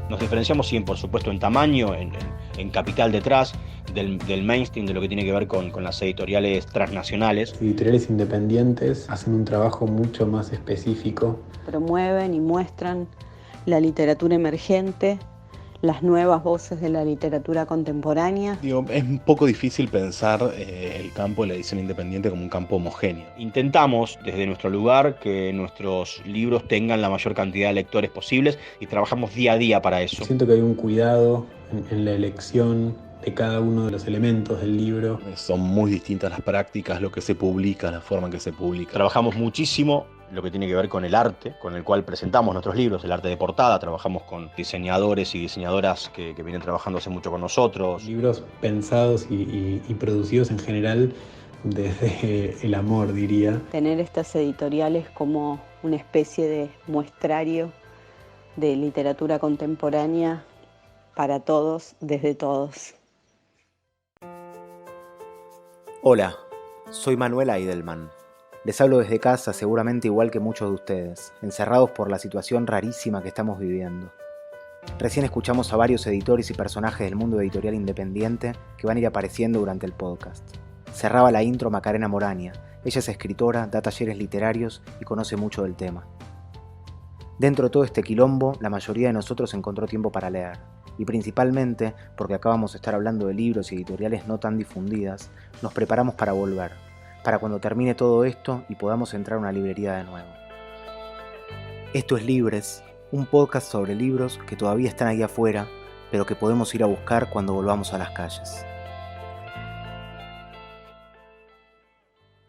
Nos diferenciamos, sí, por supuesto, en tamaño, en capital detrás, del mainstream, de lo que tiene que ver con las editoriales transnacionales. Las editoriales independientes hacen un trabajo mucho más específico. Promueven y muestran la literatura emergente, las nuevas voces de la literatura contemporánea. Digo, es un poco difícil pensar el campo de la edición independiente como un campo homogéneo. Intentamos desde nuestro lugar que nuestros libros tengan la mayor cantidad de lectores posibles y trabajamos día a día para eso. Siento que hay un cuidado en la elección de cada uno de los elementos del libro. Son muy distintas las prácticas, lo que se publica, la forma en que se publica. Trabajamos muchísimo lo que tiene que ver con el arte, con el cual presentamos nuestros libros, el arte de portada. Trabajamos con diseñadores y diseñadoras que vienen trabajando hace mucho con nosotros. Libros pensados y producidos en general desde el amor, diría. Tener estas editoriales como una especie de muestrario de literatura contemporánea para todos, desde todos. Hola, soy Manuel Eidelman. Les hablo desde casa, seguramente igual que muchos de ustedes, encerrados por la situación rarísima que estamos viviendo. Recién escuchamos a varios editores y personajes del mundo editorial independiente que van a ir apareciendo durante el podcast. Cerraba la intro Macarena Moraña. Ella es escritora, da talleres literarios y conoce mucho del tema. Dentro de todo este quilombo, la mayoría de nosotros encontró tiempo para leer. Y principalmente, porque acabamos de estar hablando de libros y editoriales no tan difundidas, nos preparamos para volver, para cuando termine todo esto y podamos entrar a una librería de nuevo. Esto es Libres, un podcast sobre libros que todavía están ahí afuera, pero que podemos ir a buscar cuando volvamos a las calles.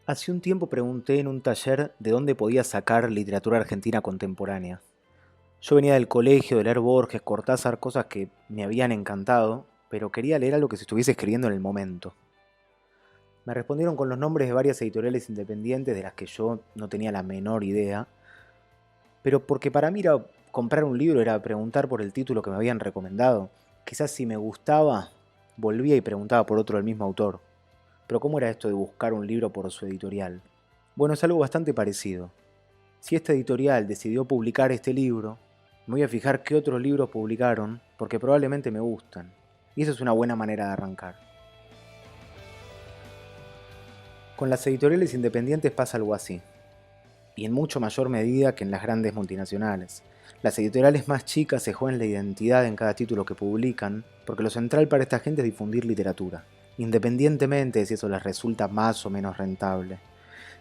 Hace un tiempo pregunté en un taller de dónde podía sacar literatura argentina contemporánea. Yo venía del colegio, de leer Borges, Cortázar, cosas que me habían encantado, pero quería leer algo que se estuviese escribiendo en el momento. Me respondieron con los nombres de varias editoriales independientes de las que yo no tenía la menor idea, pero porque para mí comprar un libro era preguntar por el título que me habían recomendado. Quizás si me gustaba, volvía y preguntaba por otro del mismo autor. Pero ¿cómo era esto de buscar un libro por su editorial? Bueno, es algo bastante parecido. Si esta editorial decidió publicar este libro, me voy a fijar qué otros libros publicaron, porque probablemente me gustan. Y eso es una buena manera de arrancar. Con las editoriales independientes pasa algo así, y en mucho mayor medida que en las grandes multinacionales. Las editoriales más chicas se juegan la identidad en cada título que publican, porque lo central para esta gente es difundir literatura, independientemente de si eso les resulta más o menos rentable.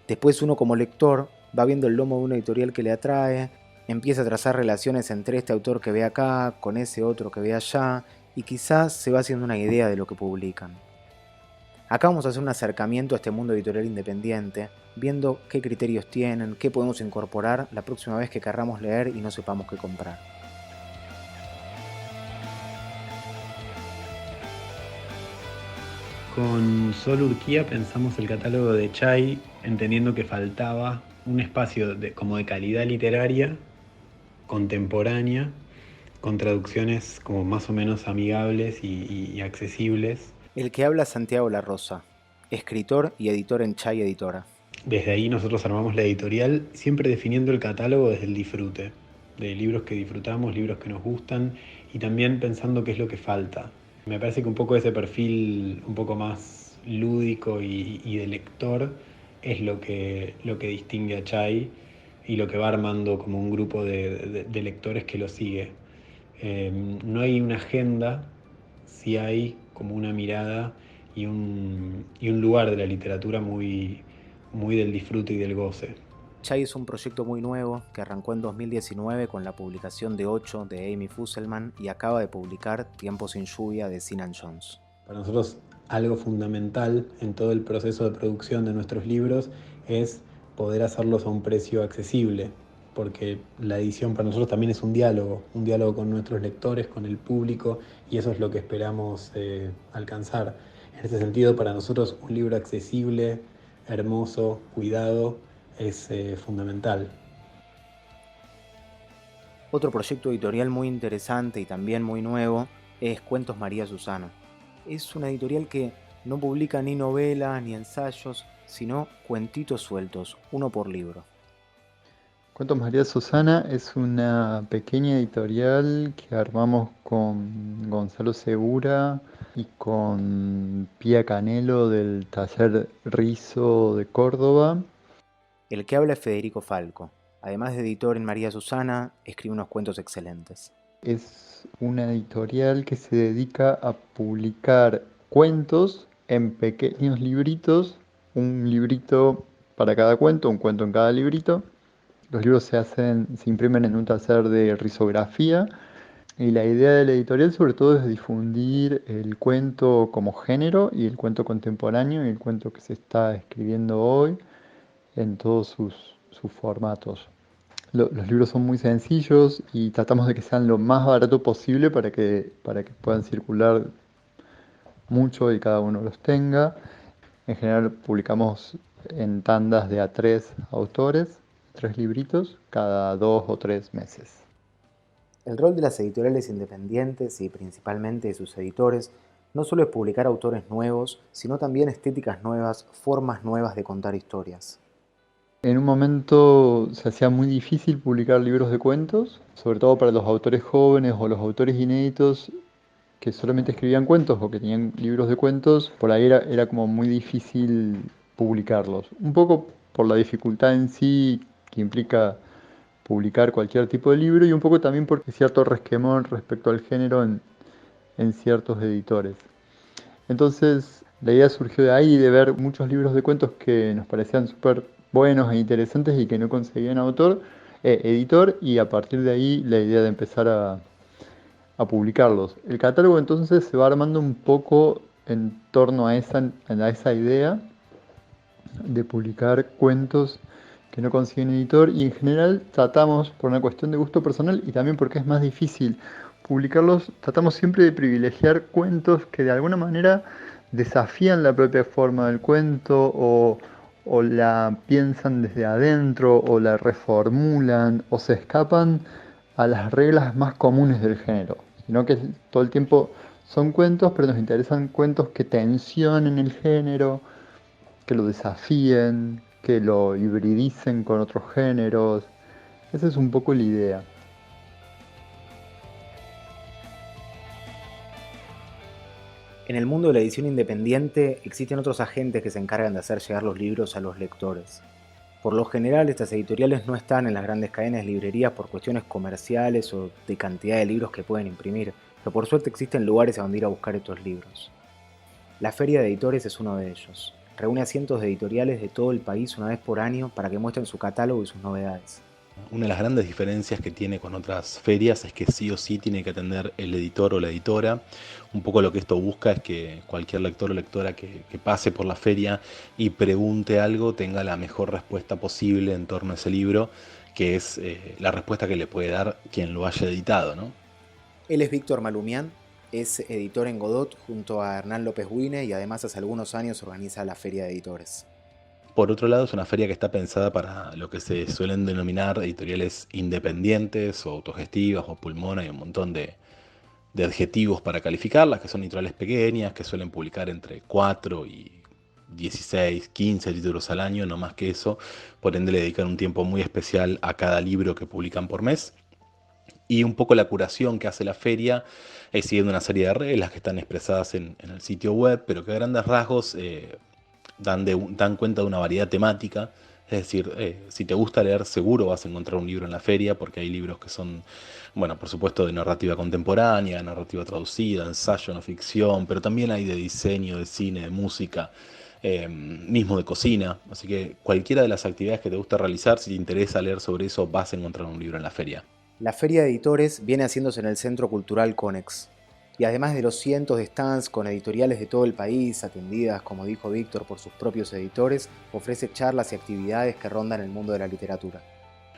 Después uno como lector va viendo el lomo de una editorial que le atrae, empieza a trazar relaciones entre este autor que ve acá, con ese otro que ve allá, y quizás se va haciendo una idea de lo que publican. Acá vamos a hacer un acercamiento a este mundo editorial independiente, viendo qué criterios tienen, qué podemos incorporar la próxima vez que querramos leer y no sepamos qué comprar. Con Sol Urquía pensamos el catálogo de Chay, entendiendo que faltaba un espacio como de calidad literaria, contemporánea, con traducciones como más o menos amigables y accesibles. El que habla es Santiago La Rosa, escritor y editor en Chay Editora. Desde ahí nosotros armamos la editorial, siempre definiendo el catálogo desde el disfrute, de libros que disfrutamos, libros que nos gustan y también pensando qué es lo que falta. Me parece que un poco ese perfil un poco más lúdico y de lector es lo que distingue a Chay y lo que va armando como un grupo de lectores que lo sigue. No hay una agenda, sí hay como una mirada y un lugar de la literatura muy del disfrute y del goce. Chay es un proyecto muy nuevo que arrancó en 2019 con la publicación de 8 de Amy Fusselman y acaba de publicar Tiempo sin lluvia de Sinan Jones. Para nosotros algo fundamental en todo el proceso de producción de nuestros libros es poder hacerlos a un precio accesible, porque la edición para nosotros también es un diálogo con nuestros lectores, con el público, y eso es lo que esperamos alcanzar. En ese sentido, para nosotros un libro accesible, hermoso, cuidado, es fundamental. Otro proyecto editorial muy interesante y también muy nuevo es Cuentos María Susana. Es una editorial que no publica ni novelas ni ensayos, sino cuentitos sueltos, uno por libro. Cuentos María Susana es una pequeña editorial que armamos con Gonzalo Segura y con Pía Canelo del taller Rizo de Córdoba. El que habla es Federico Falco. Además de editor en María Susana, escribe unos cuentos excelentes. Es una editorial que se dedica a publicar cuentos en pequeños libritos, un librito para cada cuento, un cuento en cada librito. Los libros se imprimen en un taller de risografía y la idea de la editorial sobre todo es difundir el cuento como género y el cuento contemporáneo y el cuento que se está escribiendo hoy en todos sus formatos. Los libros son muy sencillos y tratamos de que sean lo más barato posible para que puedan circular mucho y cada uno los tenga. En general publicamos en tandas de a 3 autores, 3 libritos, cada 2 o 3 meses. El rol de las editoriales independientes y principalmente de sus editores no solo es publicar autores nuevos, sino también estéticas nuevas, formas nuevas de contar historias. En un momento se hacía muy difícil publicar libros de cuentos, sobre todo para los autores jóvenes o los autores inéditos que solamente escribían cuentos o que tenían libros de cuentos, por ahí era como muy difícil publicarlos. Un poco por la dificultad en sí que implica publicar cualquier tipo de libro y un poco también porque hay cierto resquemor respecto al género en ciertos editores. Entonces la idea surgió de ahí, de ver muchos libros de cuentos que nos parecían súper buenos e interesantes y que no conseguían editor, y a partir de ahí la idea de empezar a publicarlos. El catálogo entonces se va armando un poco en torno a esa idea de publicar cuentos que no consiguen editor y en general tratamos, por una cuestión de gusto personal y también porque es más difícil publicarlos, tratamos siempre de privilegiar cuentos que de alguna manera desafían la propia forma del cuento o la piensan desde adentro o la reformulan o se escapan a las reglas más comunes del género, sino que todo el tiempo son cuentos, pero nos interesan cuentos que tensionen el género, que lo desafíen, que lo hibridicen con otros géneros. Esa es un poco la idea. En el mundo de la edición independiente existen otros agentes que se encargan de hacer llegar los libros a los lectores. Por lo general, estas editoriales no están en las grandes cadenas de librerías por cuestiones comerciales o de cantidad de libros que pueden imprimir, pero por suerte existen lugares a donde ir a buscar estos libros. La Feria de Editores es uno de ellos. Reúne a cientos de editoriales de todo el país una vez por año para que muestren su catálogo y sus novedades. Una de las grandes diferencias que tiene con otras ferias es que sí o sí tiene que atender el editor o la editora. Un poco lo que esto busca es que cualquier lector o lectora que pase por la feria y pregunte algo tenga la mejor respuesta posible en torno a ese libro, que es la respuesta que le puede dar quien lo haya editado, ¿no? Él es Víctor Malumián, es editor en Godot junto a Hernán López Guine y además hace algunos años organiza la Feria de Editores. Por otro lado, es una feria que está pensada para lo que se suelen denominar editoriales independientes o autogestivas o pulmón. Hay un montón de adjetivos para calificarlas, que son editoriales pequeñas, que suelen publicar entre 4 y 16, 15 títulos al año, no más que eso. Por ende, le dedican un tiempo muy especial a cada libro que publican por mes. Y un poco la curación que hace la feria es siguiendo una serie de reglas que están expresadas en el sitio web, pero que a grandes rasgos dan cuenta de una variedad temática. Es decir, si te gusta leer, seguro vas a encontrar un libro en la feria, porque hay libros que son, bueno, por supuesto, de narrativa contemporánea, narrativa traducida, ensayo, no ficción, pero también hay de diseño, de cine, de música, mismo de cocina. Así que cualquiera de las actividades que te gusta realizar, si te interesa leer sobre eso, vas a encontrar un libro en la feria. La Feria de Editores viene haciéndose en el Centro Cultural Conex. Y además de los cientos de stands con editoriales de todo el país, atendidas, como dijo Víctor, por sus propios editores, ofrece charlas y actividades que rondan el mundo de la literatura.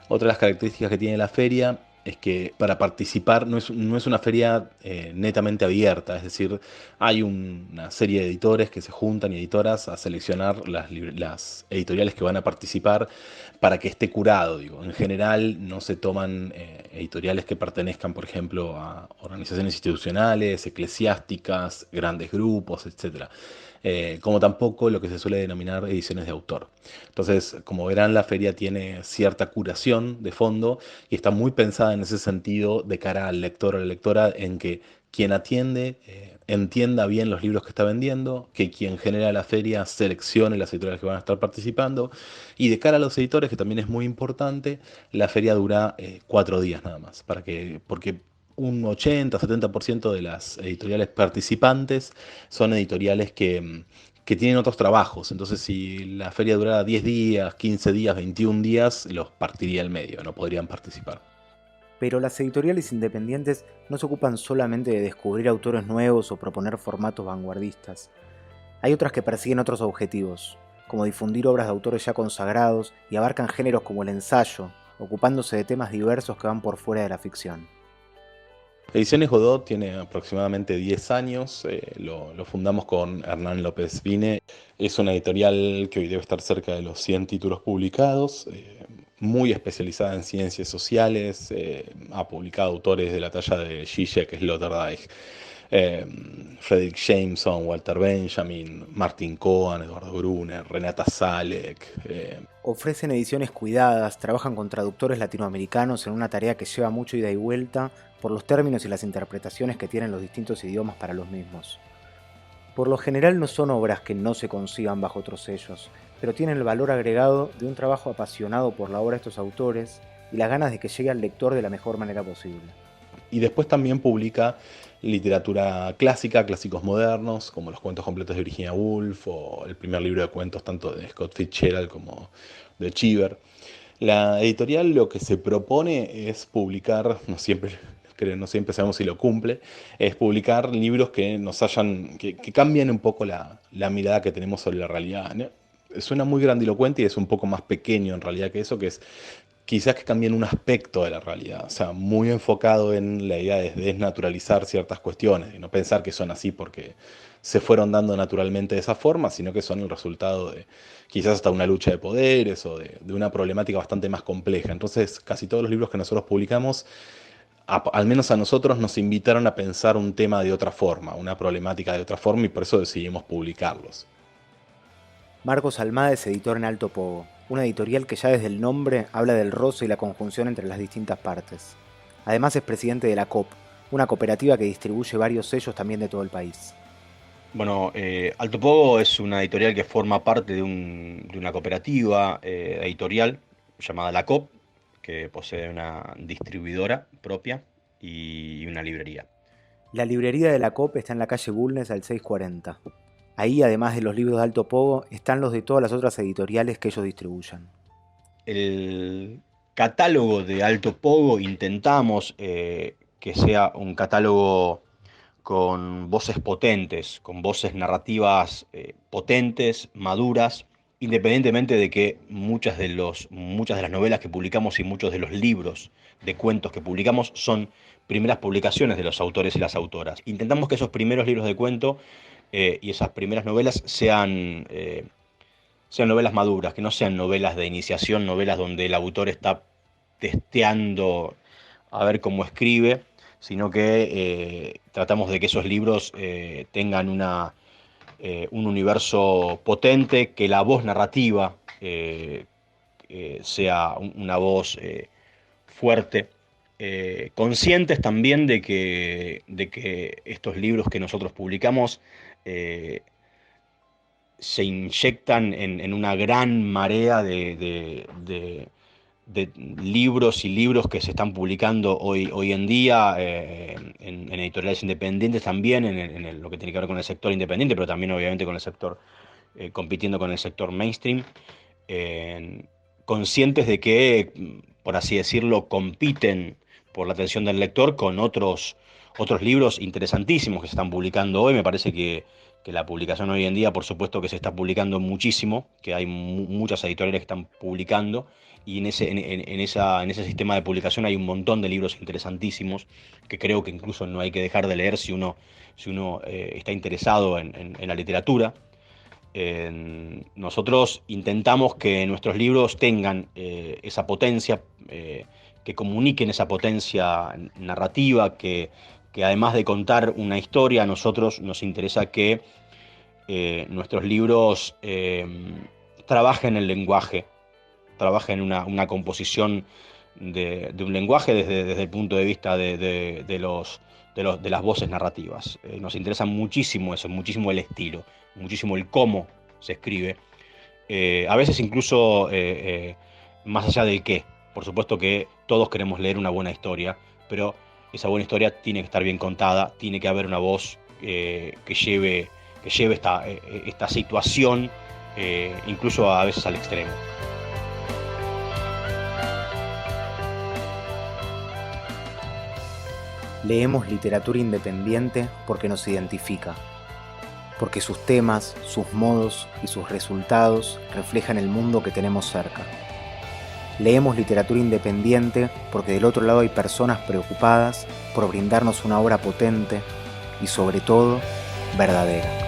Otra de las características que tiene la feria es que para participar no es una feria netamente abierta, es decir, hay una serie de editores que se juntan y editoras a seleccionar las editoriales que van a participar para que esté curado. Digo. En general no se toman editoriales que pertenezcan, por ejemplo, a organizaciones institucionales, eclesiásticas, grandes grupos, etcétera. Como tampoco lo que se suele denominar ediciones de autor. Entonces, como verán, la feria tiene cierta curación de fondo y está muy pensada en ese sentido de cara al lector o la lectora, en que quien atiende entienda bien los libros que está vendiendo, que quien genera la feria seleccione las editoriales que van a estar participando, y de cara a los editores, que también es muy importante, la feria dura 4 días nada más, porque un 80-70% de las editoriales participantes son editoriales que tienen otros trabajos. Entonces, si la feria durara 10 días, 15 días, 21 días, los partiría al medio, no podrían participar. Pero las editoriales independientes no se ocupan solamente de descubrir autores nuevos o proponer formatos vanguardistas. Hay otras que persiguen otros objetivos, como difundir obras de autores ya consagrados y abarcan géneros como el ensayo, ocupándose de temas diversos que van por fuera de la ficción. Ediciones Godot tiene aproximadamente 10 años, lo fundamos con Hernán López Vine. Es una editorial que hoy debe estar cerca de los 100 títulos publicados, muy especializada en ciencias sociales, ha publicado autores de la talla de Zizek, Sloterdijk, Frederick Jameson, Walter Benjamin, Martin Cohen, Eduardo Gruner, Renata Salek. Ofrecen ediciones cuidadas, trabajan con traductores latinoamericanos en una tarea que lleva mucho ida y vuelta por los términos y las interpretaciones que tienen los distintos idiomas para los mismos. Por lo general no son obras que no se consigan bajo otros sellos, pero tienen el valor agregado de un trabajo apasionado por la obra de estos autores y las ganas de que llegue al lector de la mejor manera posible. Y después también publica literatura clásica, clásicos modernos, como los cuentos completos de Virginia Woolf o el primer libro de cuentos tanto de Scott Fitzgerald como de Cheever. La editorial lo que se propone es publicar, no siempre sabemos si lo cumple, es publicar libros que que cambien un poco la mirada que tenemos sobre la realidad, ¿no? Suena muy grandilocuente y es un poco más pequeño en realidad que eso, que es quizás que cambien un aspecto de la realidad, o sea, muy enfocado en la idea de desnaturalizar ciertas cuestiones, y no pensar que son así porque se fueron dando naturalmente de esa forma, sino que son el resultado de quizás hasta una lucha de poderes o de una problemática bastante más compleja. Entonces, casi todos los libros que nosotros publicamos, al menos a nosotros, nos invitaron a pensar un tema de otra forma, una problemática de otra forma, y por eso decidimos publicarlos. Marcos Almada es editor en Alto Pogo, una editorial que ya desde el nombre habla del roce y la conjunción entre las distintas partes. Además es presidente de la COP, una cooperativa que distribuye varios sellos también de todo el país. Bueno, Alto Pogo es una editorial que forma parte de una cooperativa editorial llamada La COP, que posee una distribuidora propia y una librería. La librería de la COP está en la calle Bulnes al 640. Ahí, además de los libros de Alto Pogo, están los de todas las otras editoriales que ellos distribuyan. El catálogo de Alto Pogo intentamos que sea un catálogo con voces potentes, con voces narrativas potentes, maduras, independientemente de que muchas de las novelas que publicamos y muchos de los libros de cuentos que publicamos son primeras publicaciones de los autores y las autoras. Intentamos que esos primeros libros de cuento y esas primeras novelas sean novelas maduras, que no sean novelas de iniciación, novelas donde el autor está testeando a ver cómo escribe, sino que tratamos de que esos libros tengan un universo potente, que la voz narrativa sea una voz fuerte, conscientes también de que estos libros que nosotros publicamos se inyectan en una gran marea de libros y libros que se están publicando hoy en día en editoriales independientes también, en lo que tiene que ver con el sector independiente, pero también obviamente con el sector, compitiendo con el sector mainstream, conscientes de que, por así decirlo, compiten por la atención del lector con otros libros interesantísimos que se están publicando hoy. Me parece que que la publicación hoy en día, por supuesto que se está publicando muchísimo, que hay muchas editoriales que están publicando, y en ese sistema de publicación hay un montón de libros interesantísimos que creo que incluso no hay que dejar de leer si uno está interesado en la literatura. Nosotros intentamos que nuestros libros tengan esa potencia, que comuniquen esa potencia narrativa, que además de contar una historia, a nosotros nos interesa que nuestros libros trabajen el lenguaje, trabajen una composición de un lenguaje desde el punto de vista de las voces narrativas. Nos interesa muchísimo eso, muchísimo el estilo, muchísimo el cómo se escribe. A veces incluso más allá del qué. Por supuesto que todos queremos leer una buena historia, pero esa buena historia tiene que estar bien contada, tiene que haber una voz que lleve esta situación incluso a veces al extremo. Leemos literatura independiente porque nos identifica, porque sus temas, sus modos y sus resultados reflejan el mundo que tenemos cerca. Leemos literatura independiente porque del otro lado hay personas preocupadas por brindarnos una obra potente y sobre todo, verdadera.